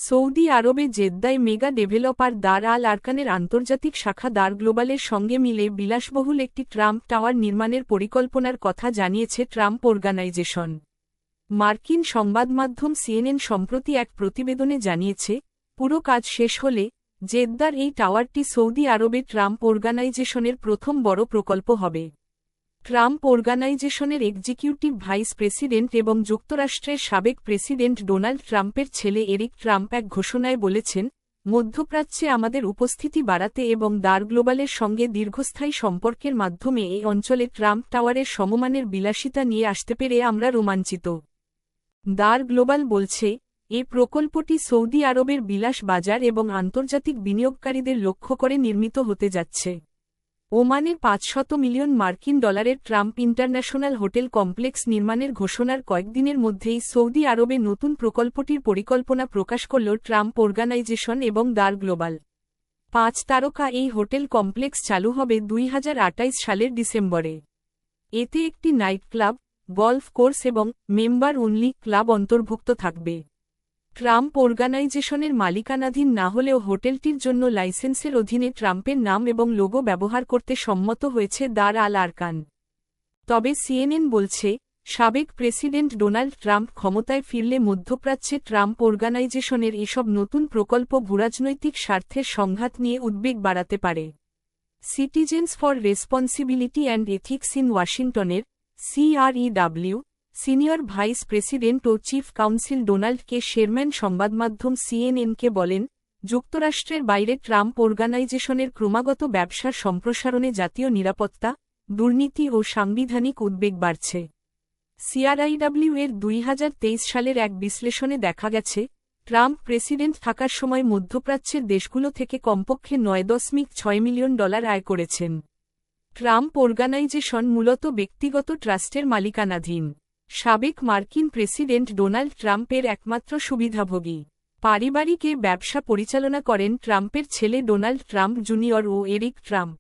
Saudi আরবে জেদ্দায় mega developer দার আল আরকানের আন্তর্জাতিক শাখা দার গ্লোবালের সঙ্গে মিলে বিলাসবহুল একটি ট্রাম্প টাওয়ার নির্মাণের পরিকল্পনার কথা জানিয়েছে ট্রাম্প অর্গানাইজেশন। মার্কিন সংবাদমাধ্যম সিএনএন সম্প্রতি এক প্রতিবেদনে জানিয়েছে, পুরো কাজ শেষ হলে জেদ্দার এই টাওয়ারটি সৌদি আরবে ট্রাম্প অর্গানাইজেশনের প্রথম বড় প্রকল্প হবে। ট্রাম্প অর্গানাইজেশনের এক্সিকিউটিভ ভাইস প্রেসিডেন্ট এবং যুক্তরাষ্ট্রের সাবেক প্রেসিডেন্ট ডোনাল্ড ট্রাম্পের ছেলে এরিক ট্রাম্প এক ঘোষণায় বলেছেন, মধ্যপ্রাচ্যে আমাদের উপস্থিতি বাড়াতে এবং দার গ্লোবালের সঙ্গে দীর্ঘস্থায়ী সম্পর্কের মাধ্যমে এই অঞ্চলে ট্রাম্প টাওয়ারের সমমানের বিলাসিতা নিয়ে আসতে পেরে আমরা রোমাঞ্চিত। দার গ্লোবাল বলছে, এ প্রকল্পটি সৌদি আরবের বিলাস বাজার এবং আন্তর্জাতিক বিনিয়োগকারীদের লক্ষ্য করে নির্মিত হতে যাচ্ছে। ওমানের 500 মিলিয়ন মার্কিন ডলারের ট্রাম্প ইন্টারন্যাশনাল হোটেল কমপ্লেক্স নির্মাণের ঘোষণার কয়েকদিনের মধ্যেই সৌদি আরবে নতুন প্রকল্পটির পরিকল্পনা প্রকাশ করল ট্রাম্প অর্গানাইজেশন এবং দার গ্লোবাল। 5 তারকা এই হোটেল কমপ্লেক্স চালু হবে 2028 সালের ডিসেম্বরে। এতে একটি নাইট ক্লাব, গলফ কোর্স এবং মেম্বার অনলি ক্লাব অন্তর্ভুক্ত থাকবে। ট্রাম্প অর্গানাইজেশনের মালিকানাধীন না হলেও হোটেলটির জন্য লাইসেন্সের অধীনে ট্রাম্পের নাম এবং লোগো ব্যবহার করতে সম্মত হয়েছে দার আল আরকান। তবে সিএনএন বলছে, সাবেক প্রেসিডেন্ট ডোনাল্ড ট্রাম্প ক্ষমতায় ফিরলে মধ্যপ্রাচ্যে ট্রাম্প অর্গানাইজেশনের এসব নতুন প্রকল্প ভূরাজনৈতিক স্বার্থের সংঘাত নিয়ে উদ্বেগ বাড়াতে পারে। Citizens for responsibility and ethics in ওয়াশিংটনের CREW সিনিয়র ভাইস প্রেসিডেন্ট ও চিফ কাউন্সিল ডোনাল্ড কে শেরম্যান সংবাদমাধ্যম সিএনএনকে বলেন, যুক্তরাষ্ট্রের বাইরে ট্রাম্প অর্গানাইজেশনের ক্রমাগত ব্যবসার সম্প্রসারণে জাতীয় নিরাপত্তা, দুর্নীতি ও সাংবিধানিক উদ্বেগ বাড়ছে। CREW এর 2023 সালের এক বিশ্লেষণে দেখা গেছে, ট্রাম্প প্রেসিডেন্ট থাকার সময় মধ্যপ্রাচ্যের দেশগুলো থেকে কমপক্ষে $9.6 মিলিয়ন আয় করেছেন। ট্রাম্প অর্গানাইজেশন মূলত ব্যক্তিগত ট্রাস্টের মালিকানাধীন। সাবেক মার্কিন প্রেসিডেন্ট ডোনাল্ড ট্রাম্পের একমাত্র সুবিধাভোগী। পারিবারিক ব্যবসা পরিচালনা করেন ট্রাম্পের ছেলে ডোনাল্ড ট্রাম্প জুনিয়র ও এরিক ট্রাম্প।